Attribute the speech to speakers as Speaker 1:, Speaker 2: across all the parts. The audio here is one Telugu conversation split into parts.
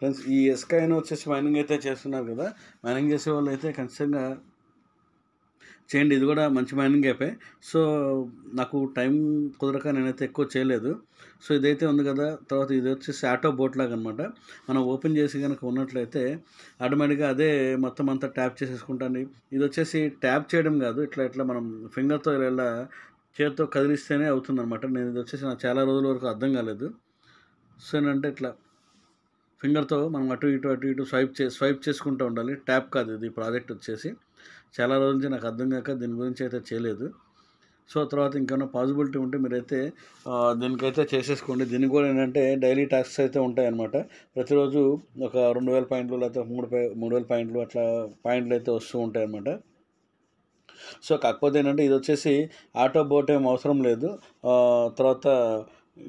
Speaker 1: ఫ్రెండ్స్ ఈ ఎస్కాయిన్ వచ్చేసి మైనింగ్ అయితే చేస్తున్నారు కదా, మైనింగ్ చేసే వాళ్ళు అయితే ఖచ్చితంగా చేయండి. ఇది కూడా మంచి మైనింగ్ యాపే. సో నాకు టైం కుదరక నేనైతే ఎక్కువ చేయలేదు. సో ఇదైతే ఉంది కదా, తర్వాత ఇది వచ్చేసి ఆటో బోట్ లాగా అనమాట. మనం ఓపెన్ చేసి కనుక ఉన్నట్లయితే ఆటోమేటిక్గా అదే మొత్తం అంతా ట్యాప్ చేసేసుకుంటాను. ఇది వచ్చేసి ట్యాప్ చేయడం కాదు, ఇట్లా ఇట్లా మనం ఫింగర్తో ఇలా చేతితో కదిలిస్తేనే అవుతుందన్నమాట. నేను ఇది వచ్చేసి నాకు చాలా రోజుల వరకు అర్థం కాలేదు. సో ఏంటంటే ఇట్లా ఫింగర్తో మనం అటు ఇటు స్వైప్ చేసుకుంటూ ఉండాలి. ట్యాప్ కాదు ఇది ప్రాజెక్ట్ వచ్చేసి. చాలా రోజుల నుంచి నాకు అర్థం కాక దీని గురించి అయితే చేయలేదు. సో తర్వాత ఇంకేమైనా పాసిబిలిటీ ఉంటే మీరైతే దీనికైతే చేసేసుకోండి. దీనికి కూడా ఏంటంటే డైలీ టాస్క్స్ అయితే ఉంటాయన్నమాట. ప్రతిరోజు ఒక 2000 పాయింట్లు లేకపోతే 3000 పాయింట్లు అట్లా పాయింట్లు అయితే వస్తూ ఉంటాయి అన్నమాట. సో కాకపోతే ఏంటంటే ఇది వచ్చేసి ఆటో బోట్ ఏం అవసరం లేదు. తర్వాత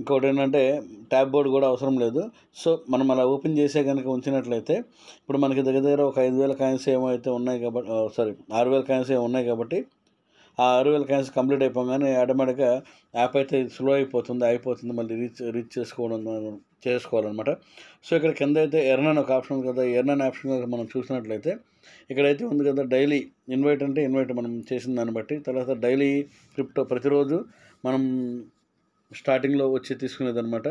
Speaker 1: ఇంకోటి ఏంటంటే ట్యాబ్ బోర్డ్ కూడా అవసరం లేదు. సో మనం అలా ఓపెన్ చేసే కనుక ఉంచినట్లయితే ఇప్పుడు మనకి దగ్గర ఒక 5000 కాయిన్స్ ఏమో అయితే ఉన్నాయి కాబట్టి 6000 కాయిన్స్ ఏమో ఉన్నాయి కాబట్టి ఆ 6000 కాయిన్స్ కంప్లీట్ అయిపోగానే ఆటోమేటిక్గా యాప్ అయితే స్లో అయిపోతుంది, మళ్ళీ రీచ్ చేసుకోవాలన్నమాట. సో ఇక్కడ కింద అయితే ఎర్న్ అని ఒక ఆప్షన్ ఉంది కదా, ఎర్న్ అనే ఆప్షన్ కనుక మనం చూసినట్లయితే ఇక్కడైతే ఉంది కదా డైలీ ఇన్వైట్ అంటే ఇన్వైట్ మనం చేసిన దాన్ని బట్టి, తర్వాత డైలీ క్రిప్టో ప్రతిరోజు మనం స్టార్టింగ్లో వచ్చి తీసుకునేది అనమాట.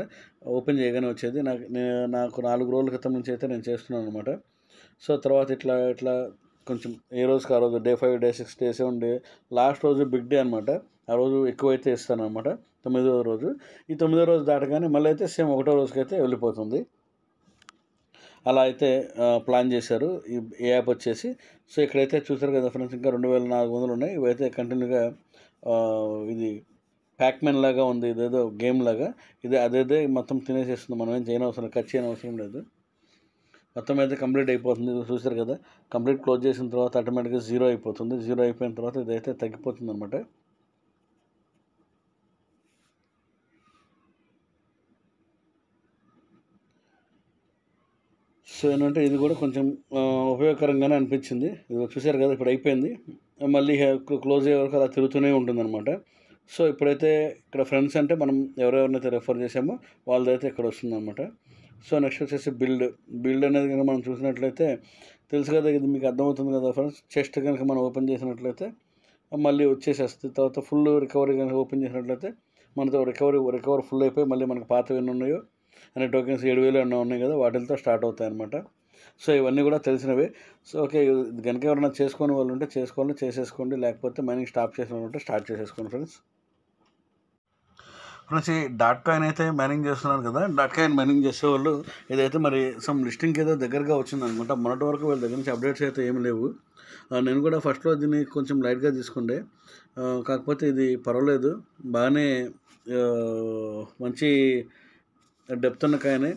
Speaker 1: ఓపెన్ చేయగానే వచ్చేది. నాకు 4 రోజుల క్రితం నుంచి అయితే నేను చేస్తున్నాను అనమాట. సో తర్వాత ఇట్లా కొంచెం ఏ రోజుకి ఆ రోజు day 5 day 6 day 7 day last రోజు బిగ్ డే అనమాట. ఆ రోజు ఎక్కువైతే ఇస్తాను అనమాట. 9వ రోజు. ఈ 9వ రోజు దాటగానే మళ్ళీ అయితే సేమ్ 1వ రోజుకైతే వెళ్ళిపోతుంది. అలా అయితే ప్లాన్ చేశారు ఈ యాప్ వచ్చేసి. సో ఇక్కడైతే చూసారు కదా ఫ్రెండ్స్, ఇంకా 2400 ఉన్నాయి. ఇవైతే కంటిన్యూగా ఇది ప్యాక్మెన్ లాగా ఉంది, ఇదేదో గేమ్ లాగా. అదేదే మొత్తం తినేసేస్తుంది. మనం ఏం చేయనవసరం, కట్ చేయనవసరం లేదు. మొత్తం అయితే కంప్లీట్ అయిపోతుంది. చూసారు కదా, కంప్లీట్ క్లోజ్ చేసిన తర్వాత ఆటోమేటిక్గా 0 అయిపోతుంది. 0 అయిపోయిన తర్వాత ఇదైతే తగ్గిపోతుంది అనమాట. సో ఏంటంటే ఇది కూడా కొంచెం ఉపయోగకరంగానే అనిపించింది. ఇది చూసారు కదా, ఇప్పుడు అయిపోయింది. మళ్ళీ క్లోజ్ అయ్యే వరకు అలా తిరుగుతూనే ఉంటుందన్నమాట. సో ఇప్పుడైతే ఇక్కడ ఫ్రెండ్స్ అంటే మనం ఎవరెవరినైతే రెఫర్ చేసామో వాళ్ళదైతే ఇక్కడ వస్తుందన్నమాట. సో నెక్స్ట్ వచ్చేసి బిల్డ్ అనేది కనుక మనం చూసినట్లయితే తెలుసు కదా, ఇది మీకు అర్థమవుతుంది కదా ఫ్రెండ్స్. చెస్ట్ కనుక మనం ఓపెన్ చేసినట్లయితే మళ్ళీ వచ్చేసేస్తుంది. తర్వాత ఫుల్ రికవరీ కనుక ఓపెన్ చేసినట్లయితే మనతో రికవర్ ఫుల్ అయిపోయి మళ్ళీ మనకు పాతవి ఎన్ని ఉన్నాయో అనే టోకెన్స్ 7000 ఎన్నో ఉన్నాయి కదా, వాటితో స్టార్ట్ అవుతాయి అనమాట. సో ఇవన్నీ కూడా తెలిసినవే. సో ఓకే, కనుక ఎవరైనా చేసుకునే వాళ్ళు ఉంటే చేసేసుకోండి, లేకపోతే మైనింగ్ స్టాప్ చేసిన వాళ్ళు ఉంటే స్టార్ట్ చేసేసుకోండి ఫ్రెండ్స్. ఈ డాట్ కాయిన్ అయితే మైనింగ్ చేస్తున్నారు కదా, డాట్ కాయిన్ మైనింగ్ చేసేవాళ్ళు ఇదైతే మరి సమ్ లిస్టింగ్కి ఏదో దగ్గరగా వచ్చిందనమాట. మొన్నటి వరకు వీళ్ళ దగ్గర నుంచి అప్డేట్స్ అయితే ఏమి లేవు. నేను కూడా ఫస్ట్లో దీన్ని కొంచెం లైట్గా తీసుకుండే, కాకపోతే ఇది పర్వాలేదు, బాగానే మంచి డెప్త్ ఉన్న కాయనే,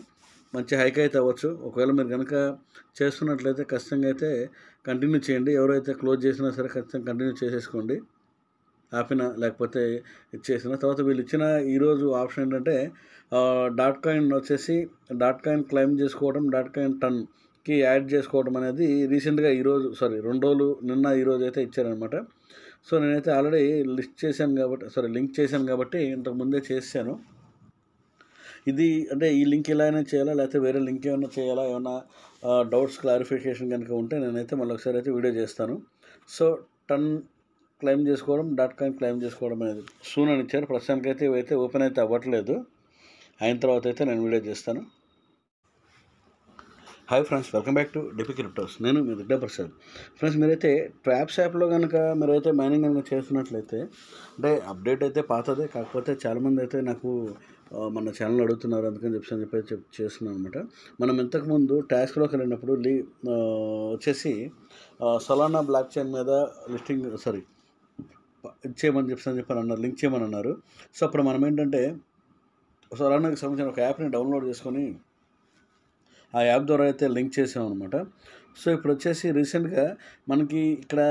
Speaker 1: మంచి హైక్ అయితే అవ్వచ్చు. ఒకవేళ మీరు కనుక చేస్తున్నట్లయితే ఖచ్చితంగా అయితే కంటిన్యూ చేయండి. ఎవరైతే క్లోజ్ చేసినా సరే ఖచ్చితంగా కంటిన్యూ చేసేసుకోండి. ఆపిన లేకపోతే ఇచ్చేసిన తర్వాత వీళ్ళు ఇచ్చిన ఈరోజు ఆప్షన్ ఏంటంటే డాట్ కాయిన్ వచ్చేసి డాట్ కాయిన్ క్లెయిమ్ చేసుకోవడం, డాట్ కాయిన్ టన్కి యాడ్ చేసుకోవడం అనేది రీసెంట్గా 2 రోజులు నిన్న ఈరోజు అయితే ఇచ్చారనమాట. సో నేనైతే ఆల్రెడీ లింక్ చేశాను కాబట్టి ఇంతకుముందే చేశాను. ఇది అంటే ఈ లింక్ ఇలా అయినా చేయాలా లేకపోతే వేరే లింక్ ఏమైనా చేయాలా, ఏమైనా డౌట్స్ క్లారిఫికేషన్ కనుక ఉంటే నేనైతే మళ్ళీ ఒకసారి అయితే వీడియో చేస్తాను. సో టన్ క్లెయిమ్ చేసుకోవడం, డాట్ కాయిన్ క్లెయిమ్ చేసుకోవడం అనేది సూన్ అని ఇచ్చారు. ప్రస్తుతానికైతే ఇవైతే ఓపెన్ అయితే అవ్వట్లేదు. అయిన తర్వాత అయితే నేను వీడియో చేస్తాను. Hi friends, welcome back to DP cryptos. నేను మీ దుడ్డా ప్రసాద్. ఫ్రెండ్స్, మీరైతే ట్రాప్స్ యాప్లో కనుక మీరైతే మైనింగ్ కనుక చేస్తున్నట్లయితే అంటే అప్డేట్ అయితే పాతదే, కాకపోతే చాలామంది అయితే నాకు మన ఛానల్ అడుగుతున్నారు, అందుకని చెప్పి చేస్తున్నాను అనమాట. మనం ఇంతకుముందు టాస్క్లోకి వెళ్ళినప్పుడు వచ్చేసి సొలానా బ్లాక్ చైన్ మీద లిస్టింగ్ ఇచ్చేయమని చెప్పి అన్నారు, లింక్ చేయమని అన్నారు. సో అప్పుడు మనం ఏంటంటే సొలానాకి సంబంధించిన ఒక యాప్ని డౌన్లోడ్ చేసుకొని ఆ యాప్ ద్వారా అయితే లింక్ చేసామన్నమాట. సో ఇప్పుడు వచ్చేసి రీసెంట్గా మనకి ఇక్కడ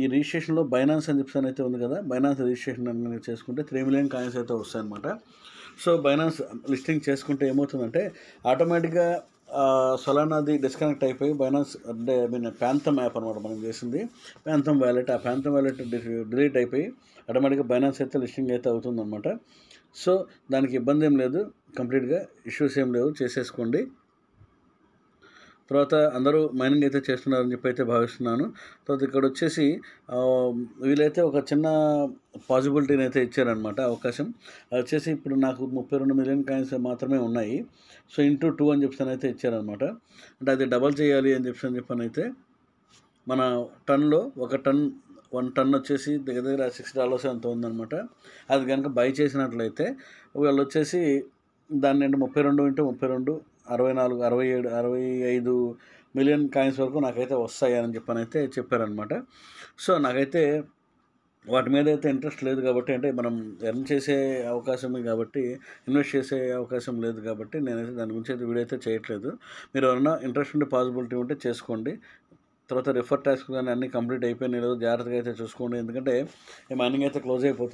Speaker 1: ఈ రిజిస్ట్రేషన్లో బైనాన్స్ అని చెప్పి అయితే ఉంది కదా, బైనాన్స్ రిజిస్ట్రేషన్ అనేది చేసుకుంటే 3 మిలియన్ కాయిన్స్ అయితే వస్తాయన్నమాట. సో బైనాన్స్ లిస్టింగ్ చేసుకుంటే ఏమవుతుందంటే ఆటోమేటిక్గా సొలానాది డిస్కనెక్ట్ అయిపోయి బైనాన్స్ అంటే ప్యాంథమ్ యాప్ అనమాట మనం చేసింది, ప్యాంథమ్ వ్యాలెట్. ఆ ప్యాంథమ్ వ్యాలెట్ డిలీట్ అయిపోయి ఆటోమేటిక్గా బైనాన్స్ అయితే లిస్టింగ్ అయితే అవుతుందన్నమాట. సో దానికి ఇబ్బంది ఏం లేదు, కంప్లీట్గా ఇష్యూస్ ఏం లేవు, చేసేసుకోండి. తర్వాత అందరూ మైనింగ్ అయితే చేస్తున్నారని చెప్పి అయితే భావిస్తున్నాను. తర్వాత ఇక్కడ వచ్చేసి వీళ్ళైతే ఒక చిన్న పాసిబిలిటీని అయితే ఇచ్చారనమాట అవకాశం. అది వచ్చేసి ఇప్పుడు నాకు 32 మిలియన్ కాయిన్స్ మాత్రమే ఉన్నాయి. సో ఇంటూ 2 అని చెప్పి అయితే ఇచ్చారనమాట. అంటే అది డబల్ చేయాలి అని చెప్పని అయితే మన టన్‌లో ఒక టన్ 1 టన్ వచ్చేసి దగ్గర దగ్గర $6 ఎంతో ఉందనమాట. అది కనుక బై చేసినట్లయితే వాళ్ళొచ్చేసి దాన్ని 32 ఇంటూ 32 64 67 65 మిలియన్ కాయిన్స్ వరకు నాకైతే వస్తాయి అని చెప్పనైతే చెప్పారనమాట. సో నాకైతే వాటి మీద అయితే ఇంట్రెస్ట్ లేదు కాబట్టి, అంటే మనం ఎర్న్ చేసే అవకాశమే కాబట్టి, ఇన్వెస్ట్ చేసే అవకాశం లేదు కాబట్టి నేనైతే దాని గురించి అయితే వీడియో అయితే చేయట్లేదు. మీరు ఎవరైనా ఇంట్రెస్ట్ ఉండే పాసిబిలిటీ ఉంటే చేసుకోండి. తర్వాత రిఫర్ టాస్క్ కానీ అన్నీ కంప్లీట్ అయిపోయినాయి లేదో జాగ్రత్తగా అయితే చూసుకోండి. ఎందుకంటే ఈ మైనింగ్ అయితే క్లోజ్ అయిపోతుంది.